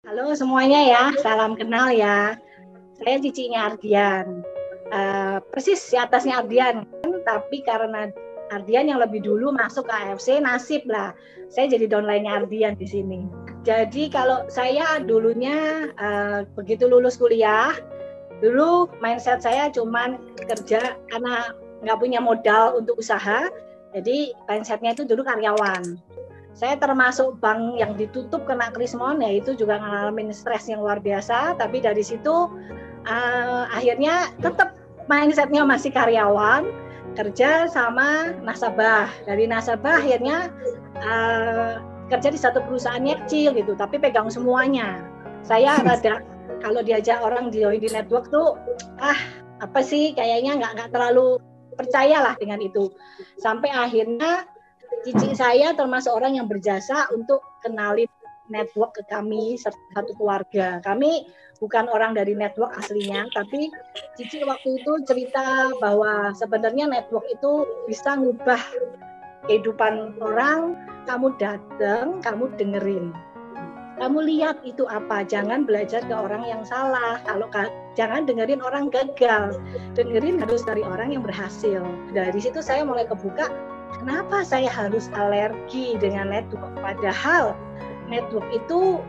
Halo semuanya ya, salam kenal ya. Saya cicinya Ardian. Persis di atasnya Ardian, tapi karena Ardian yang lebih dulu masuk ke AFC, nasib lah. Saya jadi downline-nya Ardian di sini. Jadi kalau saya dulunya begitu lulus kuliah, dulu mindset saya cuman kerja karena nggak punya modal untuk usaha. Jadi mindsetnya itu dulu karyawan. Saya termasuk bank yang ditutup kena krismon, ya itu juga ngalamin stres yang luar biasa. Tapi dari situ akhirnya tetap mindsetnya masih karyawan, kerja sama nasabah. Dari nasabah akhirnya kerja di satu perusahaan kecil gitu, tapi pegang semuanya. Saya rada kalau diajak orang join di network tuh, apa sih, kayaknya nggak terlalu percayalah dengan itu. Sampai akhirnya cici saya termasuk orang yang berjasa untuk kenalin network ke kami satu keluarga. Kami bukan orang dari network aslinya, tapi cici waktu itu cerita bahwa sebenarnya network itu bisa ngubah kehidupan orang. Kamu datang, kamu dengerin. Kamu lihat itu apa, jangan belajar ke orang yang salah. Kalau jangan dengerin orang gagal, dengerin harus dari orang yang berhasil. Dari situ saya mulai kebuka, kenapa saya harus alergi dengan network? Padahal network itu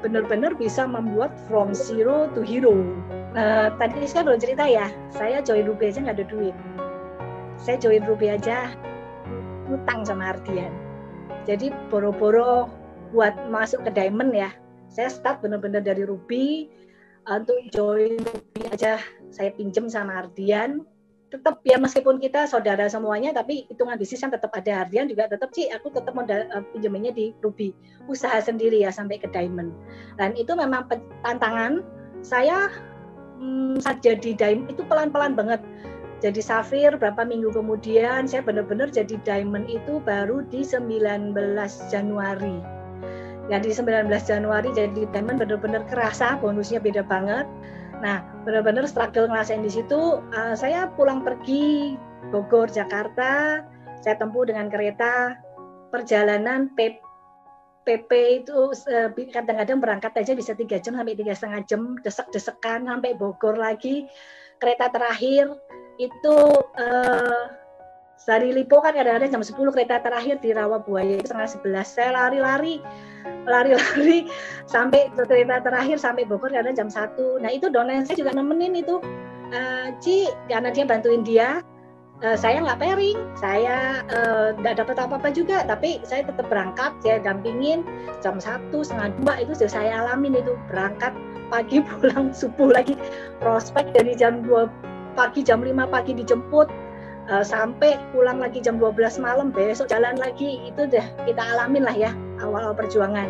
benar-benar bisa membuat from zero to hero. Tadi saya belum cerita ya, saya join Ruby aja nggak ada duit. Saya join Ruby aja utang sama Ardian. Jadi boro-boro buat masuk ke Diamond ya. Saya start benar-benar dari Ruby. Untuk join Ruby aja saya pinjem sama Ardian. Tetap ya, meskipun kita saudara semuanya, tapi hitungan bisnis kan tetap ada. Ardian juga tetap sih, aku tetap mau pinjeminnya di Ruby, usaha sendiri ya sampai ke Diamond. Dan itu memang tantangan saya. Saat jadi Diamond itu pelan-pelan banget. Jadi Safir berapa minggu kemudian, saya benar-benar jadi Diamond itu baru di 19 Januari. Ya di 19 Januari jadi Diamond benar-benar kerasa, bonusnya beda banget. Nah, benar-benar struggle ngerasain di situ. Saya pulang pergi Bogor, Jakarta, saya tempuh dengan kereta. Perjalanan PP itu kadang-kadang berangkat aja bisa 3 jam sampai 3,5 jam, desek-desekan sampai Bogor lagi. Kereta terakhir itu dari Lipo kan kadang-kadang jam 10, kereta terakhir di Rawabuaya itu 10:30. Saya lari-lari sampai kereta terakhir sampai Bogor kadang jam 1. Nah itu downline saya juga nemenin itu, Ci, karena dia bantuin dia. Saya nggak pairing, saya nggak dapat apa-apa juga, tapi saya tetap berangkat, saya dampingin jam 1, setengah 2 itu sudah saya alamin itu, berangkat pagi pulang subuh lagi, prospek dari jam 2 pagi, jam 5 pagi dijemput, sampai pulang lagi jam 12 malam, besok jalan lagi. Itu udah kita alamin lah ya awal-awal perjuangan.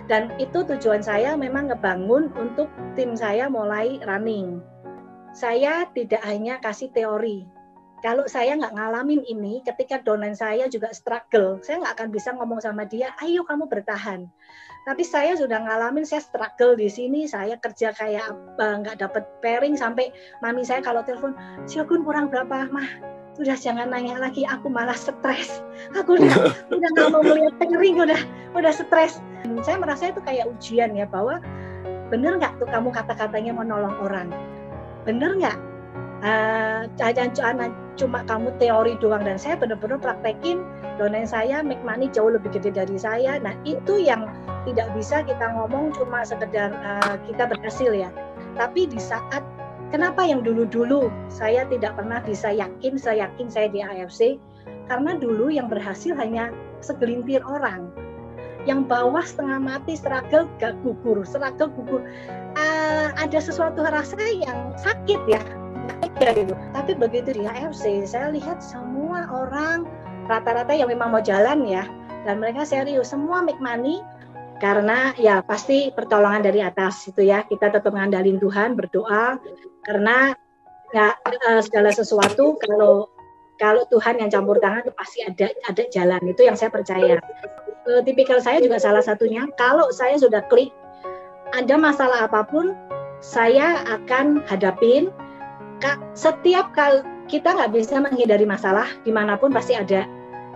Dan itu tujuan saya memang ngebangun untuk tim saya mulai running. Saya tidak hanya kasih teori. Kalau saya nggak ngalamin ini, ketika downline saya juga struggle, saya nggak akan bisa ngomong sama dia, ayo kamu bertahan. Tapi saya sudah ngalamin, saya struggle di sini, saya kerja kayak nggak dapet pairing, sampai mami saya kalau telepon, Siogun kurang berapa, mah? Udah jangan nanya lagi, aku malah stres. Aku udah nggak mau melihat pairing, udah stres. Saya merasa itu kayak ujian ya, bahwa bener nggak tuh kamu kata-katanya mau nolong orang? Bener nggak? Cuma kamu teori doang. Dan saya benar-benar praktekin, downline saya make money jauh lebih gede dari saya. Nah itu yang tidak bisa kita ngomong cuma sekedar kita berhasil ya. Tapi di saat, kenapa yang dulu-dulu saya tidak pernah bisa yakin saya di AFC, karena dulu yang berhasil hanya segelintir orang. Yang bawah setengah mati, struggle gugur. Ada sesuatu rasa yang sakit ya. Gitu. Tapi begitu di AFC, saya lihat semua orang rata-rata yang memang mau jalan ya, dan mereka serius, semua make money, karena ya pasti pertolongan dari atas itu ya. Kita tetap ngandalin Tuhan, berdoa, karena segala sesuatu kalau Tuhan yang campur tangan itu pasti ada jalan. Itu yang saya percaya. Tipikal saya juga salah satunya, kalau saya sudah klik, ada masalah apapun saya akan hadapin. Setiap kali kita nggak bisa menghindari masalah, dimanapun pasti ada.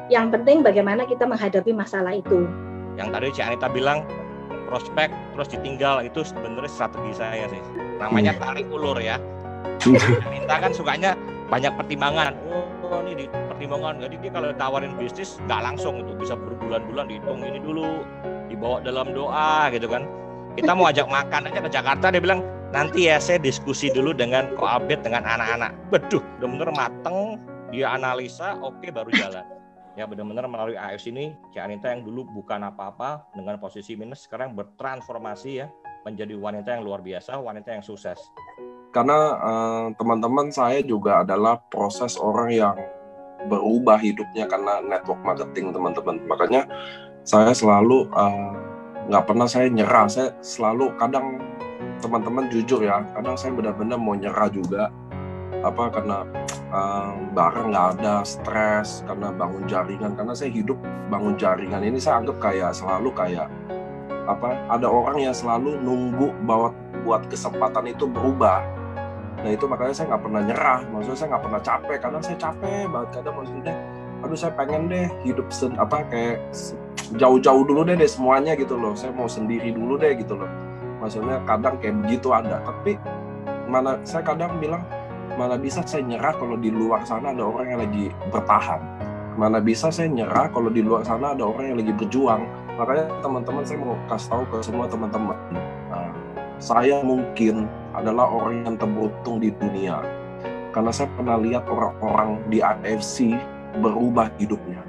Yang penting bagaimana kita menghadapi masalah itu. Yang tadi Cik Anita bilang, prospek terus ditinggal, itu sebenarnya strategi saya sih. Namanya tarik ulur ya. Minta kan sukanya banyak pertimbangan. Oh ini di pertimbangan, jadi dia kalau tawarin bisnis nggak langsung itu, bisa berbulan-bulan dihitung ini dulu, dibawa dalam doa gitu kan. Kita mau ajak makan aja ke Jakarta, dia bilang nanti ya saya diskusi dulu dengan Koabet, dengan anak-anak. Beduh, benar-benar mateng, dia analisa, oke baru jalan. Ya benar-benar melalui AFC ini, Cik Anita yang dulu bukan apa-apa dengan posisi minus, sekarang bertransformasi ya menjadi wanita yang luar biasa, wanita yang sukses. Karena teman-teman saya juga adalah proses orang yang berubah hidupnya karena network marketing teman-teman. Makanya saya selalu nggak pernah saya nyerah. Saya selalu, kadang teman-teman jujur ya, kadang saya benar-benar mau nyerah juga. Karena barang nggak ada, stres karena bangun jaringan. Karena saya hidup bangun jaringan ini saya anggap selalu ada orang yang selalu nunggu buat kesempatan itu berubah. Nah itu makanya saya nggak pernah nyerah, maksudnya saya nggak pernah capek. Kadang saya capek banget, kadang maksudnya aduh saya pengen deh hidup kayak jauh-jauh dulu deh semuanya gitu loh, saya mau sendiri dulu deh gitu loh. Maksudnya kadang kayak begitu ada, tapi saya kadang bilang mana bisa saya nyerah kalau di luar sana ada orang yang lagi bertahan. Mana bisa saya nyerah kalau di luar sana ada orang yang lagi berjuang. Makanya teman-teman, saya mau kasih tahu ke semua teman-teman, saya mungkin adalah orang yang terberuntung di dunia karena saya pernah lihat orang-orang di AFC berubah hidupnya.